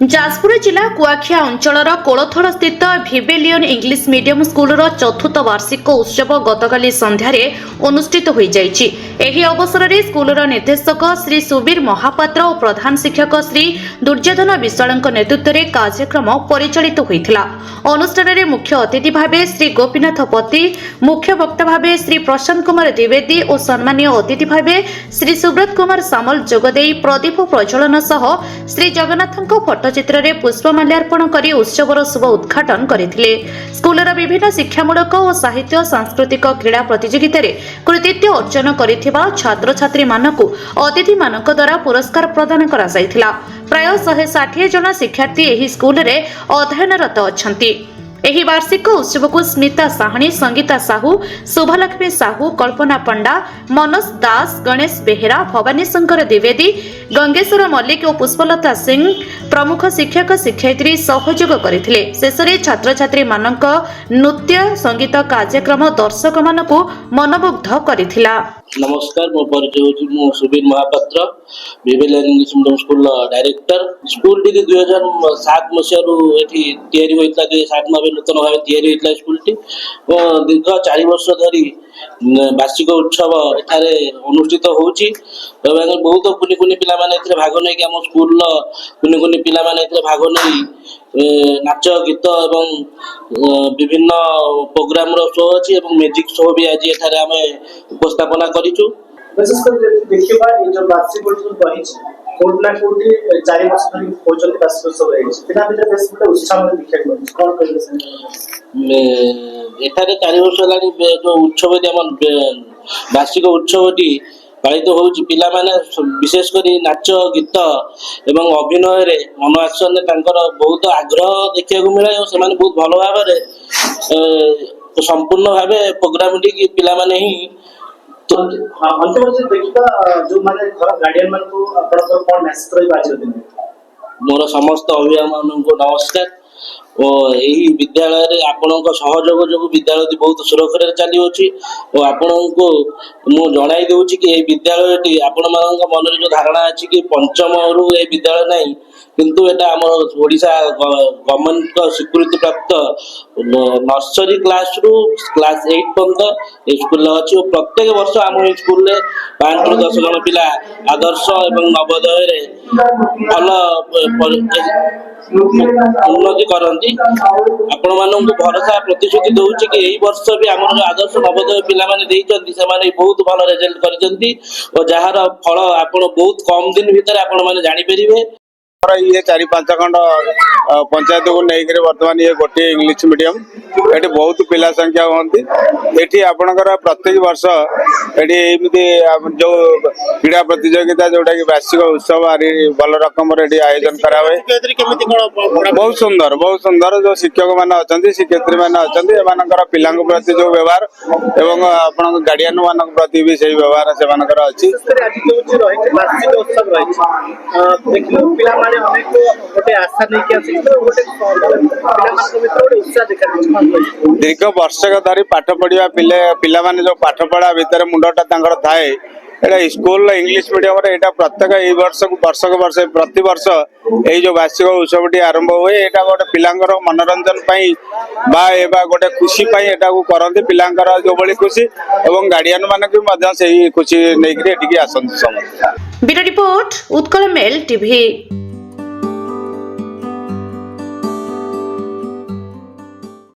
जाजपुर जिला कुआखिया अंचल कोलथड़ स्थित भिवेलियन इंग्लिश मीडियम स्कूल चतुर्थ वार्षिक उत्सव गतकाली संध्यार अनुष्ठित हो जाइछि। एही अवसर में स्कूल निर्देशक श्री सुबीर महापात्र और प्रधान शिक्षक श्री दुर्योधन विश्वाल नेतृत्व में कार्यक्रम परिचालित होता। अनुष्ठान में मुख्य अतिथि भाव श्री गोपीनाथ पति, मुख्य वक्ता भाव श्री प्रशांत कुमार द्विवेदी और सम्मानीय अतिथि भाव श्री सुब्रत कुमार सामल जोगदे प्रदीप प्रज्वलन सह श्री जगन्नाथ फटोचित्र में पुष्पमाल्यार्पण कर उत्सवर शुभ उद्घाटन करथिले। स्कूलर विभिन्न शिक्षामूलक और साहित्य सांस्कृतिक क्रीड़ा प्रतियोगिता रे कृतित्व अर्जन करिथिबा छात्र छात्री मानकु अतिथि मानक द्वारा पुरस्कार प्रदान करा जायथिला। प्राय 160 जन शिक्षार्थी एही स्कूल रे अध्ययनरत अछंती। एही वार्षिक उत्सव को स्मिता साहनी, संगीता साहू, शुभलक्ष्मी साहू, कल्पना पंडा, मनोज दास, गणेश बेहेरा, भवानी शंकर द्विवेदी, गंगेश्वर मल्लिक और पुष्पलता सिंह प्रमुख शिक्षक शिक्षयित्री सहयोग करथिले। शेषरे छात्र छात्री मानक नृत्य संगीत कार्यक्रम दर्शक मानकु मनमुग्ध करथिला। नमस्कार, मो परिचय होची मो सुबीर महापात्र, भिवेलियन English medium school director. School टी 2007 मसीह रु एठी तयारी होइता, 2007 में नूतन भाव तयारी होइता स्कूल टी। दीर्घ 4 वर्ष धरी वार्षिक उत्सव एठारे अनुष्ठित होउची एवं बहुत कुनी कुनी पिला माने एथरे भाग नै कि हम स्कूल कुनी कुनी पिला माने एथरे भाग नै नाच गीत एवं विभिन्न प्रोग्राम रो शो अछि एवं म्यूजिक शो भी आज एठारे आमे उपस्थापना करिछु। विशेष कर देखिबा ए जो वार्षिक उत्सव रहिछ कोटना कोटी 4 वर्ष धरि होचल वार्षिक उत्सव रहिछ। बिना बिना देश में उत्साह में देखिया मिलछ। कोन कहले से एठारे 4 वर्ष लानी जो उत्सव हम वार्षिक उत्सवटी पालित होउची। पिला माने विशेष करी नाच गीत एवं अभिनय रे मन आक्शन तांकर बहुत आग्रह देखिया को मिले और से माने बहुत भलो भाबे रे संपूर्ण भाबे प्रोग्राम टी पिला माने ही तो अंतिम से देखिबा जो माने घर गार्डियन मन को अपन कोन मैसेज रही बाजी दिन मोर समस्त अभिभावक को नमस्कार। और यही विद्यालय रे आपनक सहयोग जो विद्यालय बहुत सुरक्षित चली होची और आपनको मु जणाई देउची कि ए विद्यालयटी आपण मानक मन रे जो धारणा अछि कि पंचम रु ए विद्यालय नाही, किंतु एटा हमर ओडिशा गवर्नमेंट का स्वीकृति प्राप्त नर्सरी क्लास रु क्लास 8 पर्यंत स्कूल अछि। और प्रत्येक वर्ष हम स्कूल रे 5 रु 10 जन पिला आदर्श एवं नवोदय रे भल उन्नति करती। आपण मानक भरोसा प्रतिश्रुति दूची कि यही वर्ष भी आम आदर्श नवोदय पिला माने देइचंती, से माने बहुत भल रिजल्ट करचंती और जहार फल आपण बहुत कम दिन भीतर आपण माने जानि परिबे। ये 4-5 खंड पंचायत को लेकर बर्तमान ये गोटे इंग्लिश मीडियम ये बहुत पिला संख्या होती। ये आपणकर प्रत्येक वर्ष ये जो क्रीड़ा प्रतियोगिता जोटा कि वार्षिक उत्सव भल रकम आयोजन कराए। बहुत सुंदर जो शिक्षक मान अच्छा शिक्षयित्री मान अच्छा पिला प्रति जो व्यवहार एवं आप गार्डियन मान प्रति भी सही व्यवहार से अच्छी। दीर्घ वर्षक धरी पाठ पढ़ा पिला माने जो पाठ पढ़ा भितर मुंडटा तांकर थाए एटा स्कूल इंग्लिश मीडियम रे एटा प्रत्येक ए वर्ष प्रति वर्ष ए जो वार्षिक उत्सवटी आरंभ हुए एटा गोटे पिलांकर मनोरंजन पई बा गोटे खुशी पई एटा को करंती। पिलांकर जो बळी खुशी एवं गार्डियन माने भी मध्य सेही खुशी नै कि एटिकी आसंती समस्त। Bureau report Utkal Mail TV.